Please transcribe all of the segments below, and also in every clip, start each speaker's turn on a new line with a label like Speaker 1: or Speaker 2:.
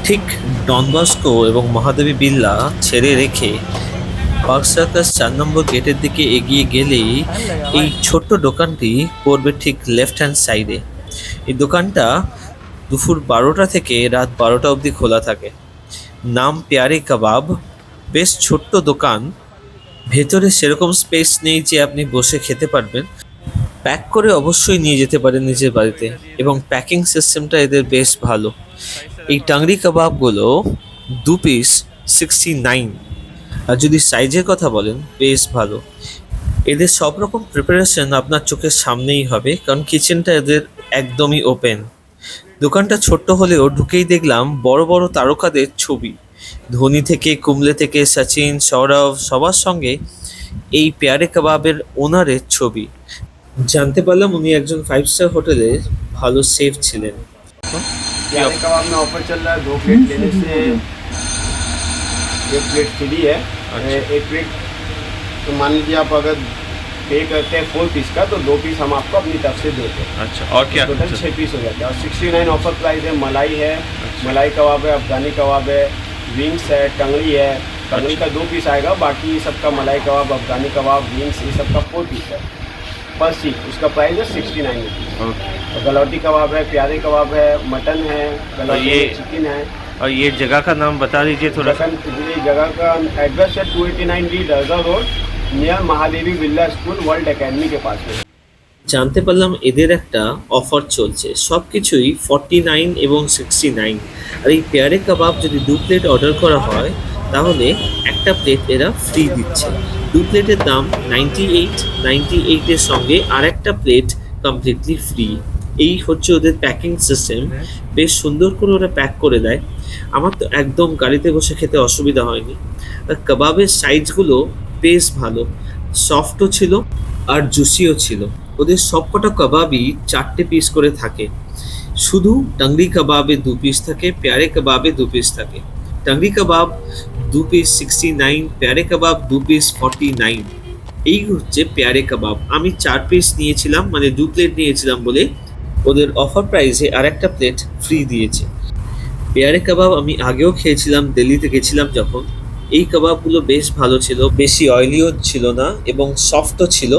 Speaker 1: ঠিক Don Bosco এবং মহাদেবী বিড়লা ছেড়ে রেখে পার্ক সার্কাস ৪ নম্বর গেটের দিকে এগিয়ে গেলেই এই ছোট্ট দোকানটি পড়বে ঠিক লেফট হ্যান্ড সাইডে। এই দোকানটা দুপুর ১২টা থেকে রাত ১২টা অবধি খোলা থাকে। নাম প্যারে কাবাব। বেশ ছোট্ট দোকান, ভেতরে সেরকম স্পেস নেই যে আপনি বসে খেতে পারবেন। প্যাক করে অবশ্যই নিয়ে যেতে পারেন নিজের বাড়িতে, এবং প্যাকিং সিস্টেমটা এদের বেশ ভালো। এই টাংরি কাবাবগুলো 2 পিস 69, আর যদি সাইজের কথা বলেন বেশ ভালো। এদের সব রকম প্রিপারেশন আপনার চোখের সামনেই হবে, কারণ কিচেনটা এদের একদমই ওপেন। দোকানটা ছোট্ট হলেও ঢুকেই দেখলাম বড় বড় তারকাদের ছবি। ধোনি থেকে কুম্বলে থেকে সচিন, সৌরভ, সবার সঙ্গে এই প্যারে কাবাবের ওনারের ছবি। জানতে পারলাম উনি একজন 5 স্টার হোটেলের ভালো শেফ ছিলেন।
Speaker 2: प्यारे कबाब में ऑफर चल रहा है। 2 प्लेट लेने से 1 प्लेट फ्री है। एक प्लेट तो मान लीजिए आप अगर पे करते हैं 4 पीस का, तो 2 पीस हम आपको अपनी तरफ से देते हैं।
Speaker 1: अच्छा, और क्या
Speaker 2: टोटल 6 पीस हो जाता है। और 69 ऑफर प्राइस है। मलाई है, मलाई कबाब है, अफगानी कबाब है, विंग्स है, टंगड़ी है। टंगड़ी का 2 पीस आएगा, बाकी सबका मलाई कबाब, अफगानी कबाब, विंग्स, ये सबका 4 पीस है पर सीट। उसका प्राइस है 69 रुपीज़। और गलौटी कबाब है, प्यारे कबाब है, मटन है, गलौटी
Speaker 1: ये-
Speaker 2: चिकन है।
Speaker 1: और ये जगह का नाम बता दीजिए थोड़ा सा।
Speaker 2: ये जगह का एड्रेस है 289 D Dargah road, near Mahadevi Birla school, world academy के पास में।
Speaker 1: জানতে পারলাম এদের একটা অফার চলছে, সব কিছুই 49 এবং 69। আর এই পেয়ারে কাবাব যদি 2 প্লেট অর্ডার করা হয় তাহলে একটা প্লেট এরা ফ্রি দিচ্ছে। 2 প্লেটের দাম 98 এর সঙ্গে আর একটা প্লেট কমপ্লিটলি ফ্রি। এই হচ্ছে ওদের প্যাকিং সিস্টেম। বেশ সুন্দর করে ওরা প্যাক করে দেয়। আমার তো একদম গাড়িতে বসে খেতে অসুবিধা হয়নি। আর কাবাবের সাইজগুলো বেশ ভালো, সফটও ছিল আর জুসিও ছিল। ওদের সবকটা কাবাবই 4টে পিস করে থাকে। শুধু টাংরি কাবাবে 2 পিস থাকে, প্যারে কাবাবে 2 পিস থাকে। টাংরি কাবাব 2 পিস 69, প্যারে কাবাব 2 পিস 49। এই হচ্ছে প্যারে কাবাব। আমি 4 পিস নিয়েছিলাম, মানে 2 প্লেট নিয়েছিলাম বলে ওদের অফার প্রাইসে আর একটা প্লেট ফ্রি দিয়েছে। পেয়ারে কাবাব আমি আগেও খেয়েছিলাম, দিল্লিতে গেছিলাম যখন। এই কাবাবগুলো বেশ ভালো ছিল, বেশি অয়েলিও ছিল না এবং সফটও ছিল।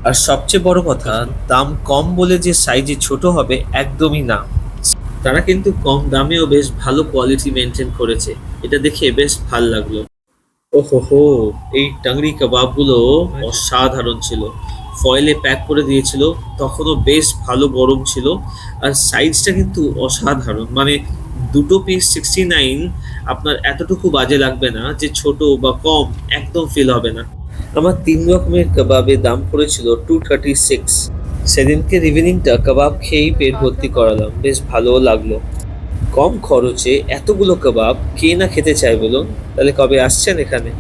Speaker 1: আর সবচেয়ে বড় কথা, দাম কম বলে যে সাইজে ছোট হবে একদমই না। তারা কিন্তু কম দামেও বেশ ভালো কোয়ালিটি মেনটেন করেছে, এটা দেখে বেশ ভাল লাগলো। ওহো হো, এই টাংরি কাবাবগুলো অসাধারণ ছিল। ফয়েলে প্যাক করে দিয়েছিল, তখনও বেশ ভালো গরম ছিল। আর সাইজটা কিন্তু অসাধারণ, মানে 2 পিস 69 আপনার এতটুকু বাজে লাগবে না যে ছোট বা কম, একদম ফিল হবে না। আমার 3 রকমের কাবাবের দাম পড়েছিল 236। সেদিনকে ইভিনিংটা কাবাব খেয়েই পেট ভর্তি করালাম, বেশ ভালোও লাগলো। কম খরচে এতগুলো কাবাব কে না খেতে চায় বলুন? তাহলে কবে আসছেন এখানে?